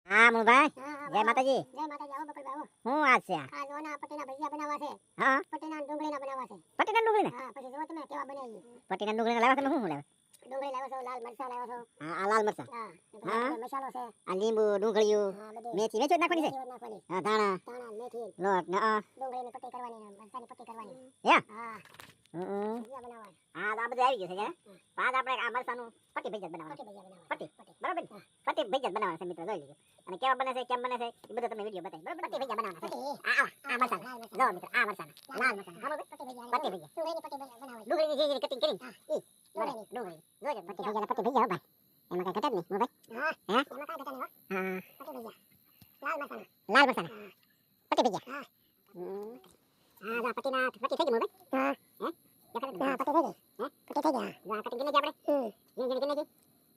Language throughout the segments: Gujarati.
હા મુભાઈ જય માતાજી. જય માતાજી. આવો બકલભાઈ આવો. હું આજ છે આ જો ના પટ્ટીના ભજીયા બનાવવા છે. હા પટ્ટીના ડુંગળીના બનાવવા છે. પટ્ટીના ડુંગળી હા પછી જો તમે કેવા બનાવી. પટ્ટીના ડુંગળી લાવ્યા તમે શું લાવ્યા? ડુંગળી લાવ્યો છો, લાલ મરચા લાવ્યો છો. હા આ લાલ મરચા. હા હા. મસાલો છે. આ લીંબુ ડુંગળીયું હા બધું. મેથી મેથી નાખવાની છે. મેથી નાખવાની. હા ધાણા ધાણા મેથી લોટ ને ડુંગળીની પટ્ટી કરવાની ને મરચાની પટ્ટી કરવાની. હે હા હમ ભજીયા બનાવવા. હા આ બધું આવી ગયું છે પાંચ આપણે આ મરચાનું પટ્ટી ભજીયા બનાવવાનું. પટ્ટી ભજીયા બનાવવા. પટ્ટી બરાબર ને? પટ્ટી ભજીયા બનાવવાના છે મિત્રો જોઈ લીધું. અને કેવા બને છે કેમ બને છે એ બધું તમે વિડિયો બતાવી બરાબર. પટ્ટી ભજીયા બનાવવાના છે. આ મરચાના જો મિત્રો આ મરચાના લાલ મરચાના હા પટ્ટી ભજીયા. ડુંગળીની પટ્ટી બનાવવાની. ડુંગળીની જે કટિંગ કરી એ ડુંગળી જોજો પટ્ટી ભજીયા પટ્ટી ભજીયા હો ભાઈ. એમાં કઈ ઘટે જ નહીં ભાઈ. હા હે એમાં કાઈ ઘટે નહીં હો. હા પટ્ટી ભજીયા. લાલ મરચાના પટ્ટી ભજીયા. હા હા જા પટ્ટી થઈ ગઈ ભાઈ. હા હે હા પટ્ટી થઈ ગઈ. હે પટ્ટી થઈ ગઈ. જા કટિંગ કરી આપણે જીન ગિને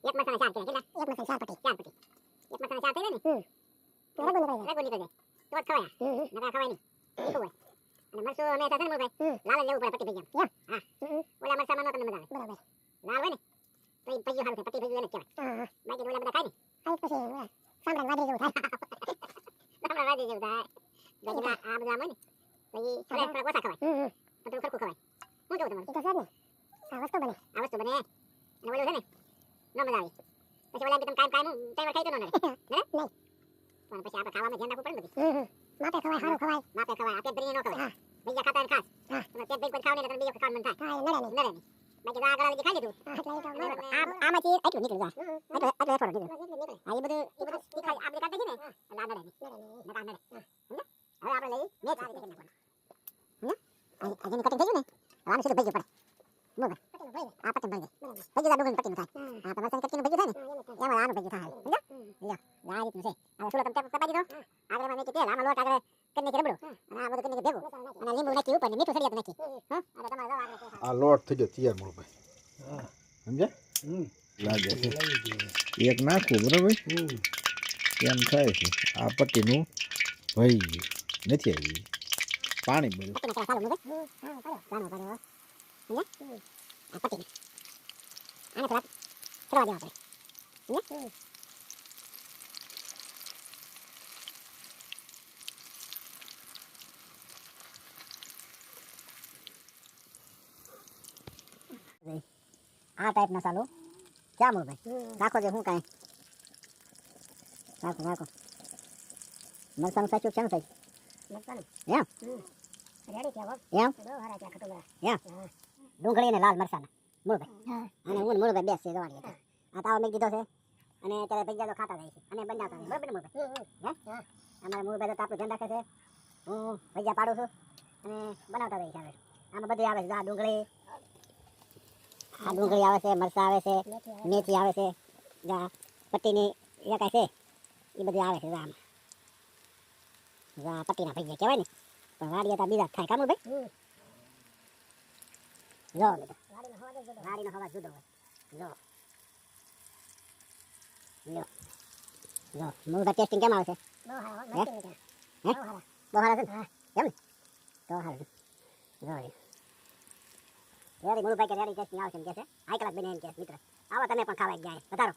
એક મરચાના ચાર કેટલા એક મરચાની ચાર પટ્ટી. ચાર પટ્ટી એક મરચાના ચાર થઈ જાય ને રગો નીકળી જાય. રગો નીકળે તો જ ખવાય નકા ખવાય નહીં તીખું હોય અને મરચું અમે થશે ને ભાઈ લાલ લેવું પડે પટ્ટી ભજીયા હા ઓલા મરચામાં નો તમને મજા આવે બરાબર. લાલ હોય ને તો એ ભજીયું હાલ પટ્ટી ભજીયું એને જ કહેવાય હા બાકી ઓલા બધા ખાય ને આ પછી સાંભળન વાદળી જેવું થાય. આપણે વાજી જેવું થાય બાકી આ બધા હોય ને તો એ થોડા ઓછા ખવાય તો ખરખું ખવાય હું કેવું તમારું એ તો છે જ ને. આ વસ્તુ બને. આ વસ્તુ બને અને ઓલું છે ને નો મજા આવે પછી ઓલા તમે કાયમ ટાઈમ ખાઈ તો નો નડે હે નહીં. પણ પછી આપણે ખાવામાં ધ્યાન રાખવું પડે ને બધી માપે ખવાય સારું ખવાય. માપે ખવાય આ પેટ ભરીને નો ખવાય હા. ભજીયા ખાતા ને ખાસ હા. તમે પેટ ભરી કોઈ ખાવ ને તો બીજો ખાવાનું મન થાય હા એ નડે નહીં. નડે નહીં બાકી આ ગળા લગી ખાઈ લીધું હા એટલે એ તો નડે. આમાંથી એટલું નીકળી જાય એટલું થોડું નીકળે નીકળે. હા એ બધું તીખાઈ આપણે કાઢી ને એટલે આ નડે નહીં નકા નડે સમજ્યા હવે આપણે લઈ મેથી કરી નાખવાનું સમજ્યા આ જેની કટિંગ થઈ ગયું ને હવે આને સીધું ભજીયું પડે બોલ આ પટ્ટી ભરી દે ભજીયું ડુંગળી પટ્ટીનું થાય હા તો મરચાની કટકીનું ભજીયું થાય ને એમાં આનું ભજીયું થાય સમજ્યા લ્યો આ રીતનું છે હવે સુલો તમે કપાઈ દીધો આગળ માં મેથી તેલ આમાં લોટ આગળ કરી નાખી રબડું અને આ બધું કરી નાખી ભેગું અને લીંબુ નાખી ઉપર ને મીઠું સળિયાત નાખી હા અને તમારે જો આગળ આ લોટ થઈ ગયો તૈયાર મોળભાઈ સમજ્યા લાગે છે એક નાખવું બરાબર એમ થાય છે આ પટ્ટીનું ભઈ ગયું નથી આવી પાણી બધું પટ્ટી નાખી ચાલો મુજે ચાલો ચાલો સમજ્યા આ પટ્ટી આને થોડા ચડવા દેવા પડે સમજ્યા આ ટાઈપના ચાલુ ક્યાં મોળ ભાઈ રાખો જે હું કાંઈ રાખો મરચાનું સાચું છે ને સાહેબ મરચાનું. એમ રેડી થયા હો. એમ બહુ હારા થયા ખટોલા. એમ ડુંગળી અને લાલ મરચાના મૂળભાઈ હા. અને હું મૂળભાઈ બેસ છે જોવાની હતી આ તાવ મેં કીધો છે અને ત્યારે ભજીયા તો ખાતા જાય છે અને બનાવતા જાય બરાબર ને મૂળભાઈ હે અમારા મૂળભાઈ તો આપણું ધ્યાન રાખે છે હું ભજીયા પાડું છું અને બનાવતા જાય છે હવે આમાં બધું આવે છે આ ડુંગળી આવે છે મરચાં આવે છે મેથી આવે છે જા પટ્ટીની એ કાંઈ છે એ બધું આવે છે જા આમાં જા પટ્ટીના ભજીયા કહેવાય ને પણ વાડીએ તો બીજા થાય કામ ભાઈ જો બેટા વાડીનો હવા જુદો હોય જો લો જો મૂળભાઈ ટેસ્ટિંગ કેમ આવે છે બહુ હારા હો. હે? મસ્તી નીકળ્યા. હે? બહુ હારા. બહુ સારા છે ને એમ ને તો સારું છે જો રેડી મૂળભાઈ કે રેડી ટેસ્ટિંગ આવે છે એમ કે છે હાઈ ક્લાસ બને એમ કે મિત્ર આવો તમે પણ ખાવા ગયા વધારો